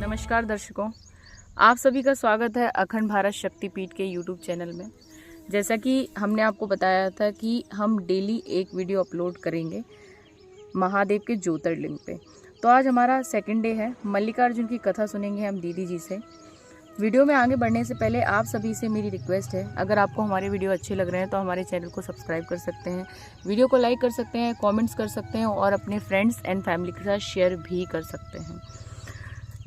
नमस्कार दर्शकों, आप सभी का स्वागत है अखंड भारत शक्तिपीठ के यूट्यूब चैनल में। जैसा कि हमने आपको बताया था कि हम डेली एक वीडियो अपलोड करेंगे महादेव के ज्योतिर्लिंग पे। तो आज हमारा सेकंड डे है। मल्लिकार्जुन की कथा सुनेंगे हम दीदी जी से। वीडियो में आगे बढ़ने से पहले आप सभी से मेरी रिक्वेस्ट है, अगर आपको हमारे वीडियो अच्छे लग रहे हैं तो हमारे चैनल को सब्सक्राइब कर सकते हैं, वीडियो को लाइक कर सकते हैं, कमेंट्स कर सकते हैं और अपने फ्रेंड्स एंड फैमिली के साथ शेयर भी कर सकते हैं।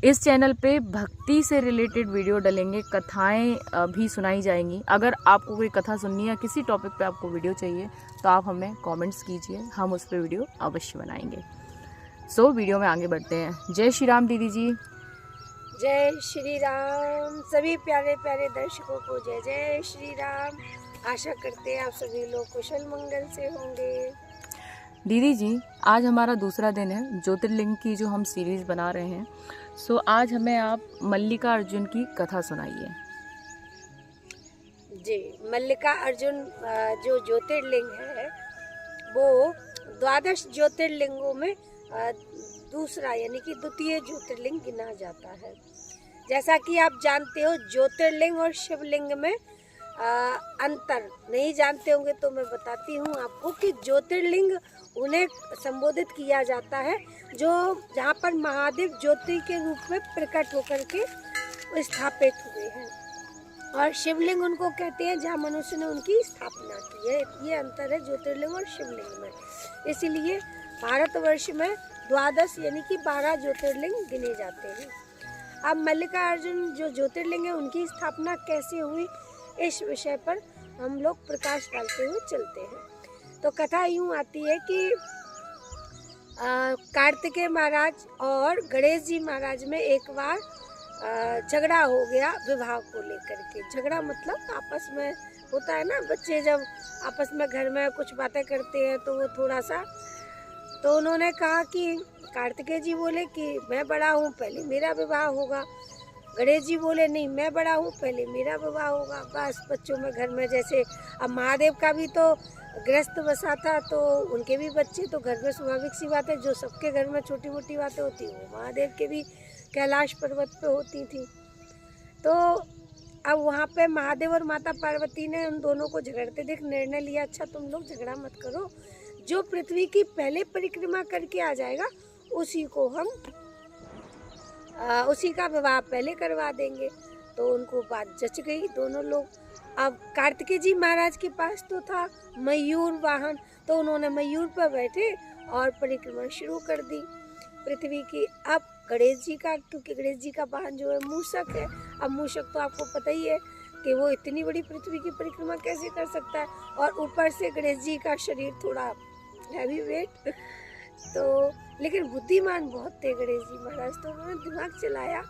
इस चैनल पे भक्ति से रिलेटेड वीडियो डलेंगे, कथाएं भी सुनाई जाएंगी। अगर आपको कोई कथा सुननी है, किसी टॉपिक पे आपको वीडियो चाहिए तो आप हमें कमेंट्स कीजिए, हम उस पर वीडियो अवश्य बनाएंगे। सो वीडियो में आगे बढ़ते हैं। जय श्री राम दीदी जी। जय श्री राम। सभी प्यारे प्यारे दर्शकों को जय जय श्री राम। आशा करते हैं आप सभी लोग कुशल मंगल से होंगे। दीदी जी, आज हमारा दूसरा दिन है ज्योतिर्लिंग की जो हम सीरीज बना रहे हैं। सो आज हमें आप मल्लिकार्जुन की कथा सुनाइए। जी, मल्लिकार्जुन जो ज्योतिर्लिंग है वो 12 ज्योतिर्लिंगों में दूसरा यानी कि द्वितीय ज्योतिर्लिंग गिना जाता है। जैसा कि आप जानते हो, ज्योतिर्लिंग और शिवलिंग में अंतर नहीं जानते होंगे तो मैं बताती हूँ आपको कि ज्योतिर्लिंग उन्हें संबोधित किया जाता है जो जहाँ पर महादेव ज्योति के रूप में प्रकट होकर के स्थापित हुए हैं, और शिवलिंग उनको कहते हैं जहाँ मनुष्य ने उनकी स्थापना की है। ये अंतर है ज्योतिर्लिंग और शिवलिंग में। इसीलिए भारतवर्ष में 12 यानी कि 12 ज्योतिर्लिंग गिने जाते हैं। अब मल्लिकार्जुन जो ज्योतिर्लिंग है उनकी स्थापना कैसे हुई, इस विषय पर हम लोग प्रकाश डालते हुए चलते हैं। तो कथा यूँ आती है कि कार्तिकेय महाराज और गणेश जी महाराज में एक बार झगड़ा हो गया विवाह को लेकर के। झगड़ा मतलब आपस में होता है ना, बच्चे जब आपस में घर में कुछ बातें करते हैं तो वो थोड़ा सा, तो उन्होंने कहा कि कार्तिकेय जी बोले कि मैं बड़ा हूँ, पहले मेरा विवाह होगा। गणेश जी बोले नहीं, मैं बड़ा हूँ, पहले मेरा विवाह होगा। बस बच्चों में घर में जैसे, अब महादेव का भी तो गृहस्थ बसा था तो उनके भी बच्चे, तो घर में स्वाभाविक सी बात है, जो सबके घर में छोटी मोटी बातें होती वो महादेव के भी कैलाश पर्वत पे होती थी। तो अब वहाँ पे महादेव और माता पार्वती ने उन दोनों को झगड़ते देख निर्णय लिया, अच्छा तुम लोग झगड़ा मत करो, जो पृथ्वी की पहले परिक्रमा करके आ जाएगा उसी को हम उसी का विवाह पहले करवा देंगे। तो उनको बात जच गई दोनों लोग। अब कार्तिकेय जी महाराज के पास तो था मयूर वाहन, तो उन्होंने मयूर पर बैठे और परिक्रमा शुरू कर दी पृथ्वी की। अब गणेश जी का, क्योंकि गणेश जी का वाहन जो है मूषक है, अब मूषक तो आपको पता ही है कि वो इतनी बड़ी पृथ्वी की परिक्रमा कैसे कर सकता है, और ऊपर से गणेश जी का शरीर थोड़ा हैवी वेट, तो लेकिन बुद्धिमान बहुत थे गणेश जी महाराज। तो उन्होंने दिमाग चलाया,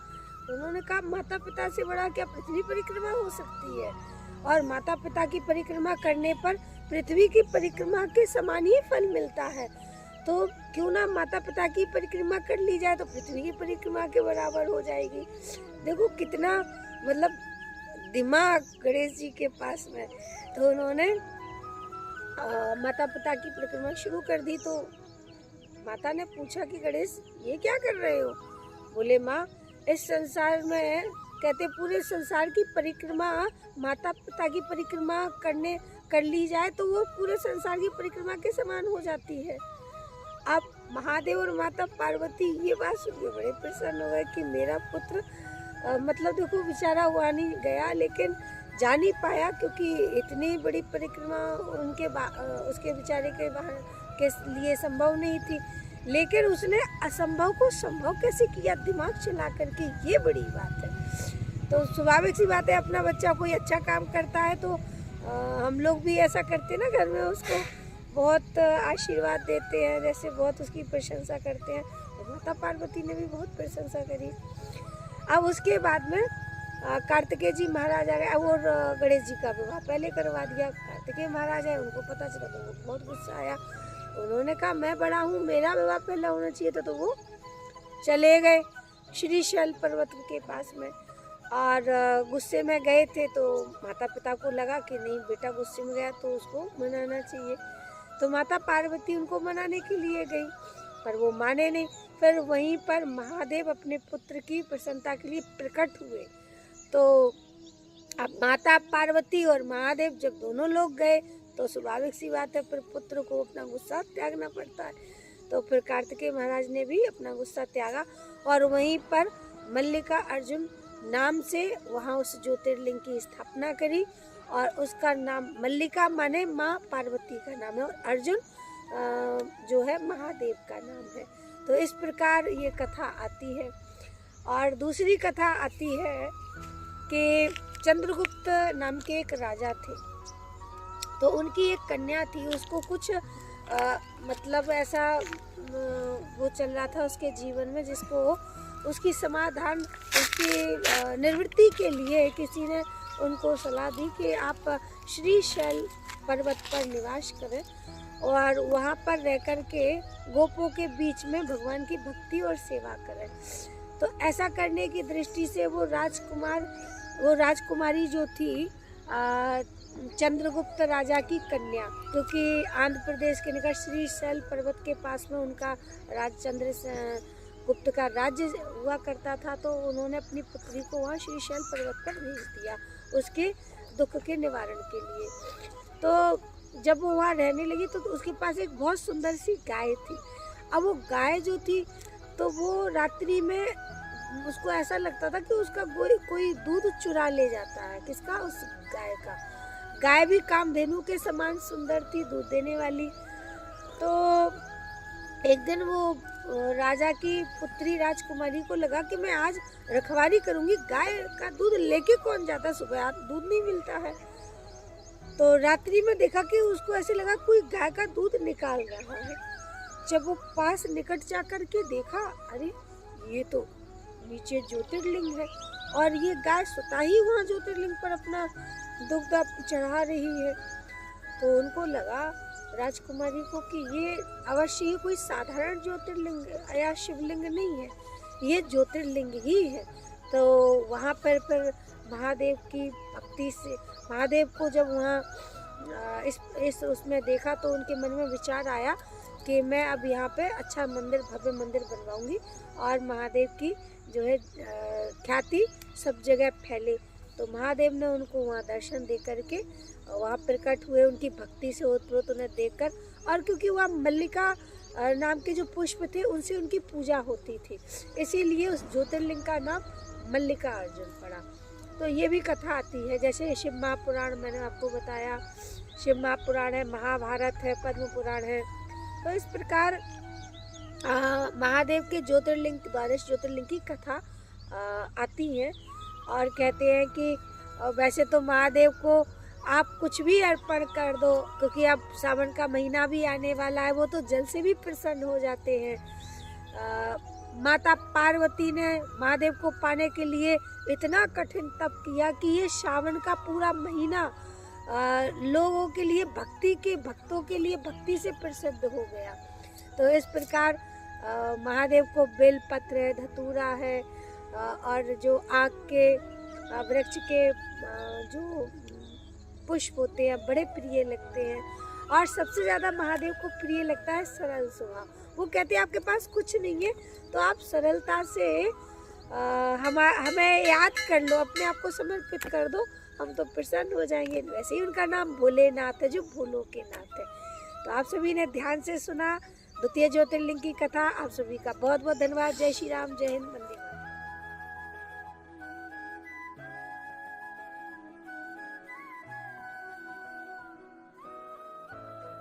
उन्होंने कहा माता पिता से बड़ा क्या पृथ्वी परिक्रमा हो सकती है, और माता पिता की परिक्रमा करने पर पृथ्वी की परिक्रमा के समान ही फल मिलता है, तो क्यों ना माता पिता की परिक्रमा कर ली जाए, तो पृथ्वी की परिक्रमा के बराबर हो जाएगी। देखो कितना मतलब दिमाग गणेश जी के पास में। तो उन्होंने माता पिता की परिक्रमा शुरू कर दी। तो माता ने पूछा कि गणेश ये क्या कर रहे हो? बोले माँ, इस संसार में कहते पूरे संसार की परिक्रमा माता पिता की परिक्रमा कर ली जाए तो वो पूरे संसार की परिक्रमा के समान हो जाती है। अब महादेव और माता पार्वती ये बात सुन के बड़े प्रसन्न हो गए कि मेरा पुत्र मतलब देखो बेचारा हुआ नहीं गया, लेकिन जा नहीं पाया क्योंकि इतनी बड़ी परिक्रमा उनके उसके बेचारे के लिए संभव नहीं थी, लेकिन उसने असंभव को संभव कैसे किया दिमाग चला करके, ये बड़ी बात है। तो स्वाभाविक सी बात है, अपना बच्चा कोई अच्छा काम करता है तो हम लोग भी ऐसा करते हैं ना, घर में उसको बहुत आशीर्वाद देते हैं, जैसे बहुत उसकी प्रशंसा करते हैं, और माता पार्वती ने भी बहुत प्रशंसा करी। अब उसके बाद में कार्तिकेय जी महाराज आ गए और गणेश जी का विवाह पहले करवा दिया। कार्तिकेय महाराज आए, उनको पता चला तो वो बहुत गुस्सा आया, उन्होंने कहा मैं बड़ा हूँ, मेरा विवाह पहले होना चाहिए था। तो वो चले गए श्रीशैल पर्वत के पास में, और गुस्से में गए थे। तो माता पिता को लगा कि नहीं बेटा गुस्से में गया तो उसको मनाना चाहिए, तो माता पार्वती उनको मनाने के लिए गई। पर वो माने नहीं। फिर वहीं पर महादेव अपने पुत्र की प्रसन्नता के लिए प्रकट हुए। तो अब माता पार्वती और महादेव जब दोनों लोग गए तो स्वाभाविक सी बात है, फिर पुत्र को अपना गुस्सा त्यागना पड़ता है। तो फिर कार्तिकेय महाराज ने भी अपना गुस्सा त्यागा और वहीं पर मल्लिका अर्जुन नाम से वहाँ उस ज्योतिर्लिंग की स्थापना करी और उसका नाम मल्लिका माने माँ पार्वती का नाम है और अर्जुन जो है महादेव का नाम है। तो इस प्रकार ये कथा आती है। और दूसरी कथा आती है कि चंद्रगुप्त नाम के एक राजा थे, तो उनकी एक कन्या थी। उसको कुछ मतलब ऐसा वो चल रहा था उसके जीवन में, जिसको उसकी समाधान, उसकी निवृत्ति के लिए किसी ने उनको सलाह दी कि आप श्रीशैल पर्वत पर निवास करें और वहाँ पर रह कर के गोपों के बीच में भगवान की भक्ति और सेवा करें। तो ऐसा करने की दृष्टि से वो राजकुमारी जो थी चंद्रगुप्त राजा की कन्या, क्योंकि आंध्र प्रदेश के निकट श्रीशैल पर्वत के पास में उनका गुप्त का राज्य हुआ करता था, तो उन्होंने अपनी पुत्री को वहाँ श्रीशैल पर्वत पर भेज दिया उसके दुख के निवारण के लिए। तो जब वो वहाँ रहने लगी तो उसके पास एक बहुत सुंदर सी गाय थी। अब वो गाय जो थी तो वो रात्रि में उसको ऐसा लगता था कि उसका कोई दूध चुरा ले जाता है। किसका? उस गाय का। गाय भी कामधेनु के समान सुंदर थी, दूध देने वाली। तो एक दिन वो राजा की पुत्री राजकुमारी को लगा कि मैं आज रखवाली करूंगी, गाय का दूध लेके कौन जाता, सुबह दूध नहीं मिलता है। तो रात्रि में देखा कि उसको ऐसे लगा कोई गाय का दूध निकाल रहा है। जब वो पास निकट जा कर के देखा, अरे ये तो नीचे ज्योतिर्लिंग है और ये गाय स्वतः ही वहाँ ज्योतिर्लिंग पर अपना दुग्ध चढ़ा रही है। तो उनको लगा राजकुमारी को कि ये अवश्य ही कोई साधारण ज्योतिर्लिंग या शिवलिंग नहीं है, ये ज्योतिर्लिंग ही है। तो वहाँ पर फिर महादेव की भक्ति से, महादेव को जब वहाँ इस उसमें देखा तो उनके मन में विचार आया कि मैं अब यहाँ पे अच्छा मंदिर, भव्य मंदिर बनवाऊंगी और महादेव की जो है ख्याति सब जगह फैले। तो महादेव ने उनको वहाँ दर्शन दे करके वहाँ प्रकट हुए, उनकी भक्ति से ओतप्रोत उन्हें देखकर। और क्योंकि वहाँ मल्लिका नाम के जो पुष्प थे उनसे उनकी पूजा होती थी, इसीलिए उस ज्योतिर्लिंग का नाम मल्लिका अर्जुन पड़ा। तो ये भी कथा आती है। जैसे शिव महापुराण मैंने आपको बताया, शिव महापुराण है, महाभारत है, पद्म पुराण है। तो इस प्रकार महादेव के ज्योतिर्लिंग, 12 ज्योतिर्लिंग की कथा आती है। और कहते हैं कि वैसे तो महादेव को आप कुछ भी अर्पण कर दो, क्योंकि अब सावन का महीना भी आने वाला है, वो तो जल से भी प्रसन्न हो जाते हैं। माता पार्वती ने महादेव को पाने के लिए इतना कठिन तप किया कि ये सावन का पूरा महीना लोगों के लिए, भक्तों के लिए भक्ति से प्रसिद्ध हो गया। तो इस प्रकार महादेव को बेलपत्र है, धतूरा है और जो आग के वृक्ष के जो पुष्प होते हैं बड़े प्रिय लगते हैं। और सबसे ज़्यादा महादेव को प्रिय लगता है सरल स्वभाव। वो कहते हैं आपके पास कुछ नहीं है तो आप सरलता से हमें याद कर लो, अपने आप को समर्पित कर दो, हम तो प्रसन्न हो जाएंगे। वैसे ही उनका नाम भोलेनाथ है, जो भोलों के नाथ है। तो आप सभी ने ध्यान से सुना द्वितीय ज्योतिर्लिंग की कथा। आप सभी का बहुत बहुत धन्यवाद। जय श्री राम, जय हिंद, वंदे।